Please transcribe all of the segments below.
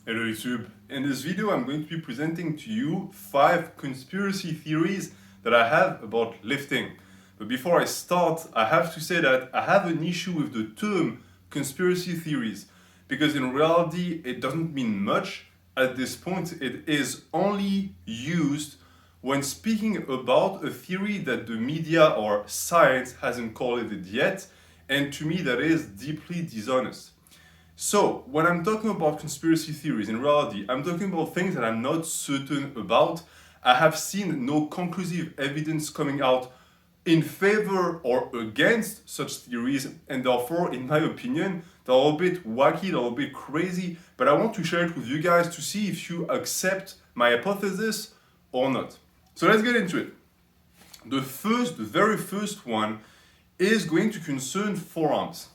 Hello YouTube. In this video I'm going to be presenting to you 5 conspiracy theories that I have about lifting. But before I start, I have to say that I have an issue with the term conspiracy theories because in reality it doesn't mean much. At this point it is only used when speaking about a theory that the media or science hasn't called it yet, and to me that is deeply dishonest. So, when I'm talking about conspiracy theories, in reality, I'm talking about things that I'm not certain about. I have seen no conclusive evidence coming out in favor or against such theories, and therefore, in my opinion, they're a bit wacky, they're a bit crazy, but I want to share it with you guys to see if you accept my hypothesis or not. So let's get into it. The very first one is going to concern forearms.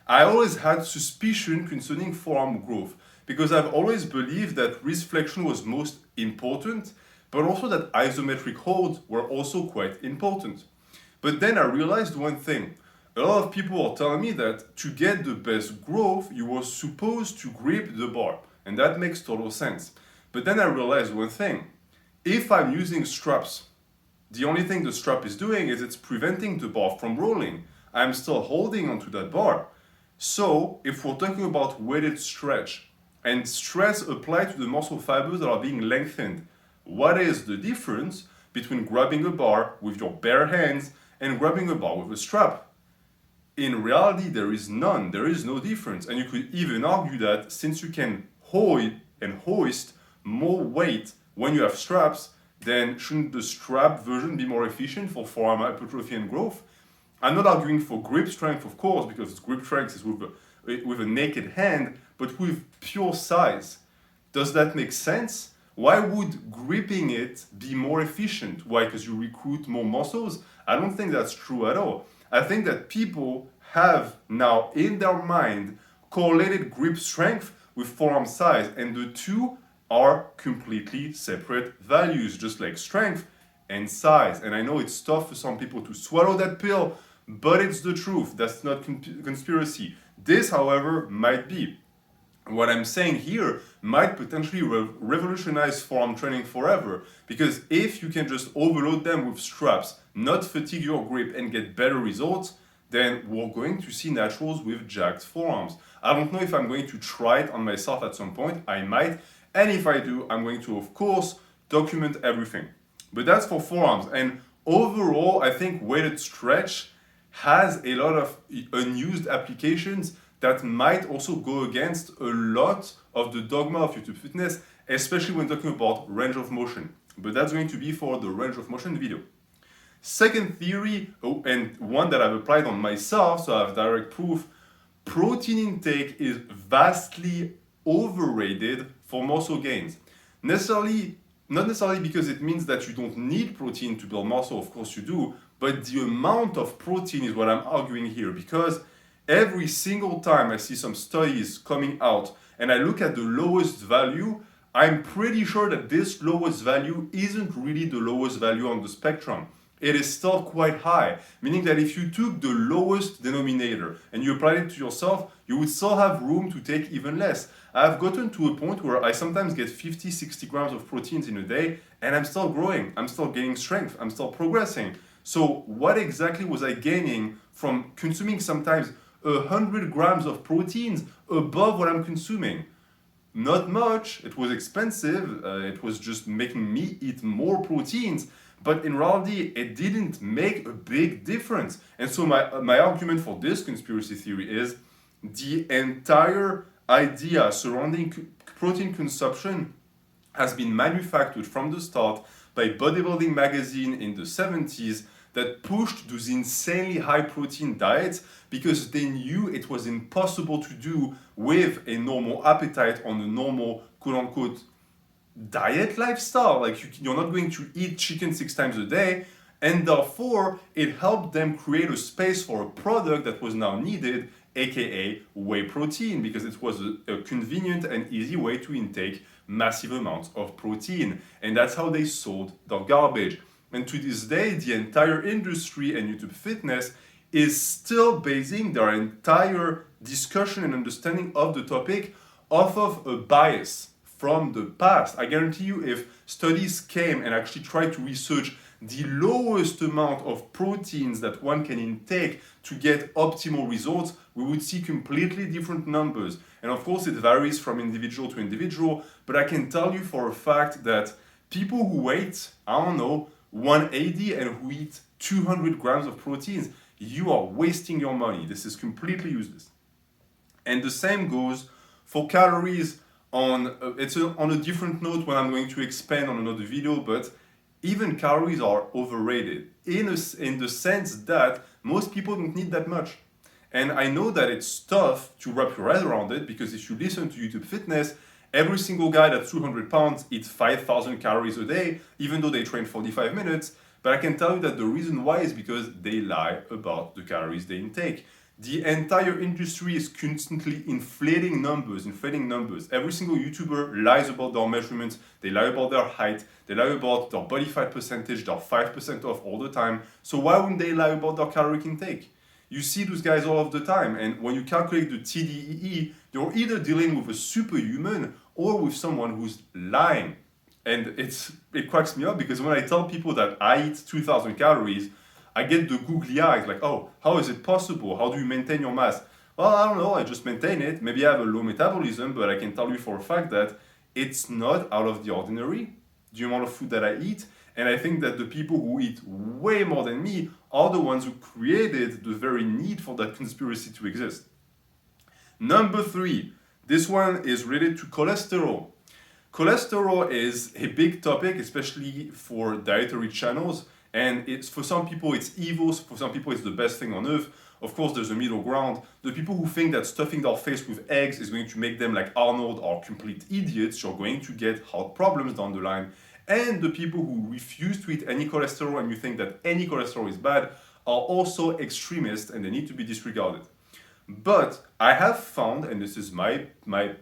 I always had suspicion concerning forearm growth because I've always believed that wrist flexion was most important, but also that isometric holds were also quite important. But then I realized one thing. A lot of people are telling me that to get the best growth, you were supposed to grip the bar, and that makes total sense. But then I realized one thing. If I'm using straps, the only thing the strap is doing is it's preventing the bar from rolling. I'm still holding onto that bar. So, if we're talking about weighted stretch and stress applied to the muscle fibers that are being lengthened, what is the difference between grabbing a bar with your bare hands and grabbing a bar with a strap? In reality, there is none. There is no difference. And you could even argue that since you can hoist more weight when you have straps, then shouldn't the strap version be more efficient for forearm hypertrophy and growth? I'm not arguing for grip strength, of course, because grip strength is with a naked hand, but with pure size. Does that make sense? Why would gripping it be more efficient? Why? Because you recruit more muscles? I don't think that's true at all. I think that people have now in their mind correlated grip strength with forearm size, and the two are completely separate values, just like strength and size. And I know it's tough for some people to swallow that pill, but it's the truth. That's not conspiracy. This, however, might be. What I'm saying here might potentially revolutionize forearm training forever, because if you can just overload them with straps, not fatigue your grip, and get better results, then we're going to see naturals with jacked forearms. I don't know if I'm going to try it on myself at some point. I might. And if I do, I'm going to, of course, document everything. But that's for forearms. And overall, I think weighted stretch has a lot of unused applications that might also go against a lot of the dogma of YouTube fitness, especially when talking about range of motion. But that's going to be for the range of motion video. Second theory, and one that I've applied on myself, so I have direct proof, protein intake is vastly overrated for muscle gains. Not necessarily because it means that you don't need protein to build muscle, of course you do, but the amount of protein is what I'm arguing here, because every single time I see some studies coming out and I look at the lowest value, I'm pretty sure that this lowest value isn't really the lowest value on the spectrum. It is still quite high, meaning that if you took the lowest denominator and you applied it to yourself, you would still have room to take even less. I've gotten to a point where I sometimes get 50, 60 grams of proteins in a day, and I'm still growing, I'm still gaining strength, I'm still progressing. So what exactly was I gaining from consuming sometimes 100 grams of proteins above what I'm consuming? Not much. It was expensive. It was just making me eat more proteins. But in reality, it didn't make a big difference. And so my argument for this conspiracy theory is the entire idea surrounding protein consumption has been manufactured from the start by bodybuilding magazine in the 70s that pushed those insanely high protein diets because they knew it was impossible to do with a normal appetite on a normal quote-unquote diet lifestyle. Like you're not going to eat chicken 6 times a day, and therefore it helped them create a space for a product that was now needed, aka whey protein, because it was a convenient and easy way to intake massive amounts of protein. And that's how they sold their garbage. And to this day, the entire industry and YouTube fitness is still basing their entire discussion and understanding of the topic off of a bias from the past. I guarantee you, if studies came and actually tried to research the lowest amount of proteins that one can intake to get optimal results, we would see completely different numbers. And of course, it varies from individual to individual, but I can tell you for a fact that people who weigh, I don't know, 180 and who eat 200 grams of proteins, you are wasting your money. This is completely useless. And the same goes for calories. On a different note when I'm going to expand on another video, but even calories are overrated in the sense that most people don't need that much. And I know that it's tough to wrap your head around it, because if you listen to YouTube Fitness, every single guy that's 200 pounds eats 5,000 calories a day, even though they train 45 minutes. But I can tell you that the reason why is because they lie about the calories they intake. The entire industry is constantly inflating numbers. Every single YouTuber lies about their measurements, they lie about their height, they lie about their body fat percentage, they're 5% off all the time. So why wouldn't they lie about their caloric intake? You see those guys all of the time, and when you calculate the TDEE, you're either dealing with a superhuman or with someone who's lying. And it cracks me up, because when I tell people that I eat 2,000 calories, I get the googly eyes, like, oh, how is it possible? How do you maintain your mass? Well, I don't know, I just maintain it. Maybe I have a low metabolism, but I can tell you for a fact that it's not out of the ordinary, the amount of food that I eat. And I think that the people who eat way more than me are the ones who created the very need for that conspiracy to exist. Number 3, this one is related to cholesterol. Cholesterol is a big topic, especially for dietary channels. And it's, for some people it's evil, for some people it's the best thing on earth. Of course, there's a middle ground. The people who think that stuffing their face with eggs is going to make them like Arnold are complete idiots. You're going to get heart problems down the line. And the people who refuse to eat any cholesterol and you think that any cholesterol is bad are also extremists, and they need to be disregarded. But I have found, and this is my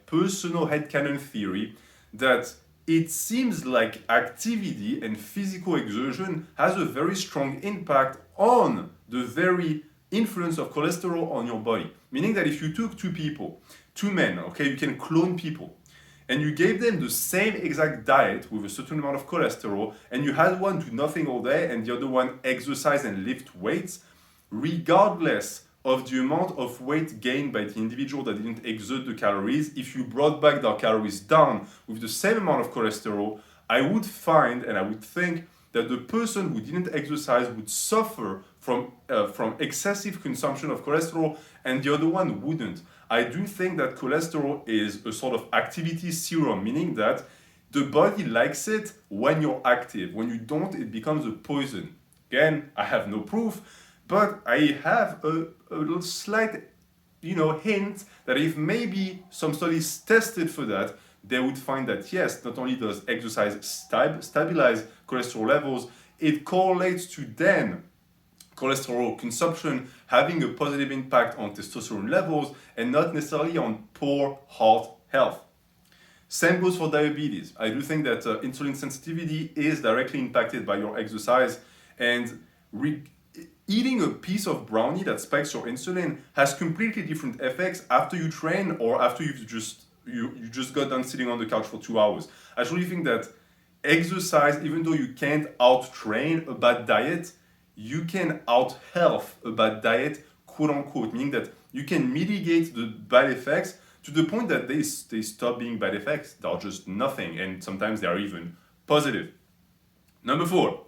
personal headcanon theory, that it seems like activity and physical exertion has a very strong impact on the very influence of cholesterol on your body. Meaning that if you took two men, okay, you can clone people, and you gave them the same exact diet with a certain amount of cholesterol, and you had one do nothing all day and the other one exercise and lift weights, regardless of the amount of weight gained by the individual that didn't exert the calories, if you brought back their calories down with the same amount of cholesterol, I would find and I would think that the person who didn't exercise would suffer from excessive consumption of cholesterol, and the other one wouldn't. I do think that cholesterol is a sort of activity serum, meaning that the body likes it when you're active. When you don't, it becomes a poison. Again, I have no proof, but I have a little slight, hint that if maybe some studies tested for that, they would find that yes, not only does exercise stabilize cholesterol levels, it correlates to then cholesterol consumption having a positive impact on testosterone levels and not necessarily on poor heart health. Same goes for diabetes. I do think that insulin sensitivity is directly impacted by your exercise, and eating a piece of brownie that spikes your insulin has completely different effects after you train or after you just got done sitting on the couch for 2 hours. I truly think that exercise, even though you can't out-train a bad diet, you can out-health a bad diet, quote unquote, meaning that you can mitigate the bad effects to the point that they stop being bad effects. They're just nothing, and sometimes they are even positive. Number 4,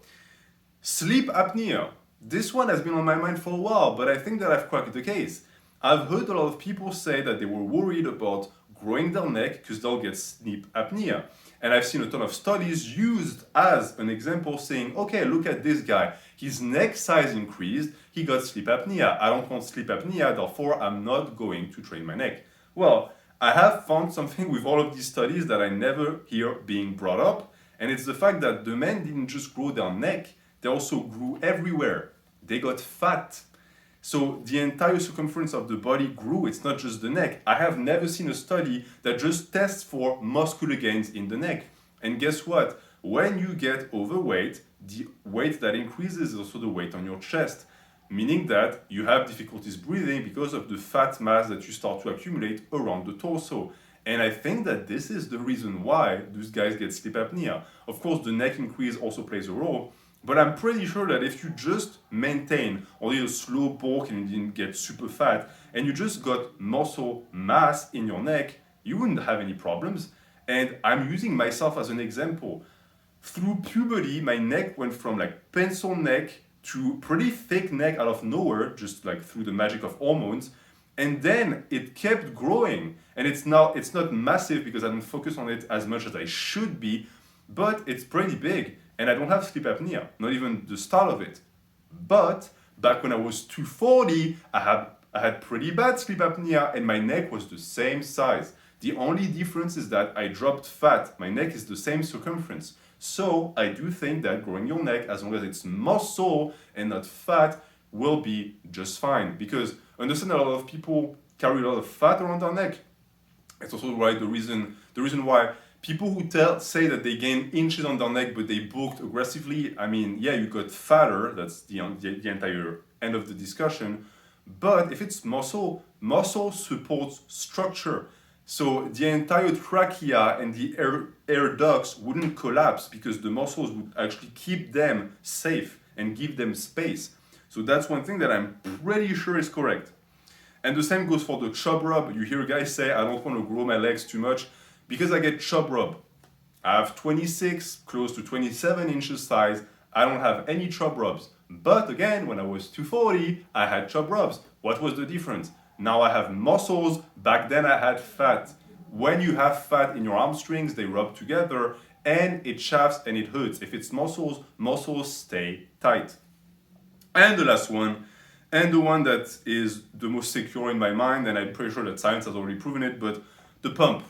sleep apnea. This one has been on my mind for a while, but I think that I've cracked the case. I've heard a lot of people say that they were worried about growing their neck because they'll get sleep apnea. And I've seen a ton of studies used as an example saying, okay, look at this guy. His neck size increased, he got sleep apnea. I don't want sleep apnea, therefore I'm not going to train my neck. Well, I have found something with all of these studies that I never hear being brought up, and it's the fact that the men didn't just grow their neck, they also grew everywhere. They got fat. So the entire circumference of the body grew, it's not just the neck. I have never seen a study that just tests for muscular gains in the neck. And guess what? When you get overweight, the weight that increases is also the weight on your chest, meaning that you have difficulties breathing because of the fat mass that you start to accumulate around the torso. And I think that this is the reason why those guys get sleep apnea. Of course, the neck increase also plays a role, but I'm pretty sure that if you just maintain only a slow bulk and you didn't get super fat, and you just got muscle mass in your neck, you wouldn't have any problems. And I'm using myself as an example. Through puberty, my neck went from like pencil neck to pretty thick neck out of nowhere, just like through the magic of hormones. And then it kept growing. And it's not massive because I don't focus on it as much as I should be, but it's pretty big. And I don't have sleep apnea, not even the start of it. But back when I was 240, I had pretty bad sleep apnea and my neck was the same size. The only difference is that I dropped fat. My neck is the same circumference. So I do think that growing your neck, as long as it's muscle and not fat, will be just fine. Because understand a lot of people carry a lot of fat around their neck. It's also the reason why people who say that they gain inches on their neck but they bulked aggressively. I mean, yeah, you got fatter. That's the entire end of the discussion. But if it's muscle supports structure. So the entire trachea and the air ducts wouldn't collapse because the muscles would actually keep them safe and give them space. So that's one thing that I'm pretty sure is correct. And the same goes for the chub rub. You hear guys say, I don't want to grow my legs too much because I get chub rub. I have 26, close to 27 inches size. I don't have any chub rubs. But again, when I was 240, I had chub rubs. What was the difference? Now I have muscles. Back then I had fat. When you have fat in your hamstrings, they rub together and it chafes and it hurts. If it's muscles stay tight. And the last one, and the one that is the most secure in my mind, and I'm pretty sure that science has already proven it, but the pump.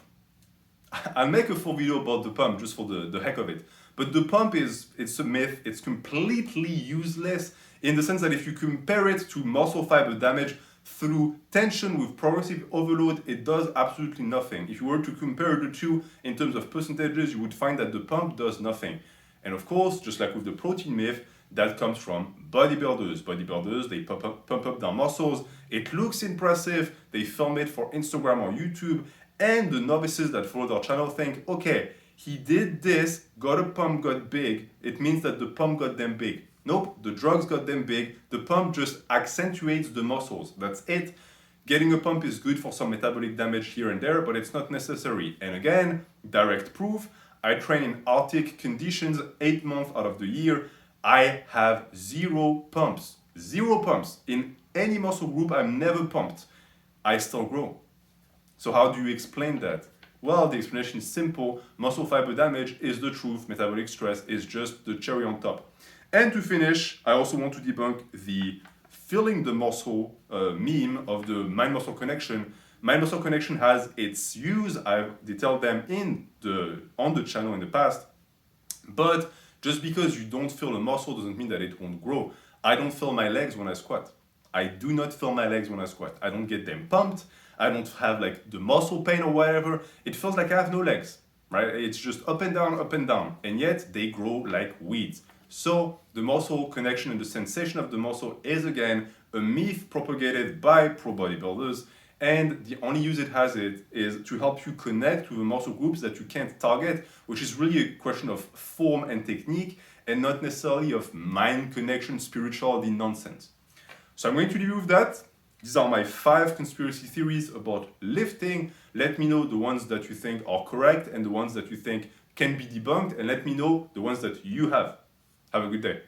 I'll make a full video about the pump just for the heck of it. But the pump it's a myth. It's completely useless in the sense that if you compare it to muscle fiber damage through tension with progressive overload, it does absolutely nothing. If you were to compare the two in terms of percentages, you would find that the pump does nothing. And of course, just like with the protein myth, that comes from bodybuilders. Bodybuilders, they pump up their muscles. It looks impressive. They film it for Instagram or YouTube. And the novices that follow their channel think, okay, he did this, got a pump, got big. It means that the pump got them big. Nope, the drugs got them big. The pump just accentuates the muscles. That's it. Getting a pump is good for some metabolic damage here and there, but it's not necessary. And again, direct proof, I train in Arctic conditions 8 months out of the year. I have 0 pumps. 0 pumps. In any muscle group, I'm never pumped. I still grow. So how do you explain that? Well, the explanation is simple. Muscle fiber damage is the truth. Metabolic stress is just the cherry on top. And to finish, I also want to debunk the filling the muscle meme of the mind-muscle connection. Mind-muscle connection has its use. I've detailed them on the channel in the past. But just because you don't feel a muscle doesn't mean that it won't grow. I don't feel my legs when I squat. I do not feel my legs when I squat. I don't get them pumped. I don't have like the muscle pain or whatever. It feels like I have no legs, right? It's just up and down, and yet they grow like weeds. So the muscle connection and the sensation of the muscle is again a myth propagated by pro bodybuilders, and the only use it has is to help you connect with the muscle groups that you can't target, which is really a question of form and technique and not necessarily of mind connection, spirituality nonsense. So I'm going to leave you with that. These are my 5 conspiracy theories about lifting. Let me know the ones that you think are correct and the ones that you think can be debunked, and let me know the ones that you have. Have a good day.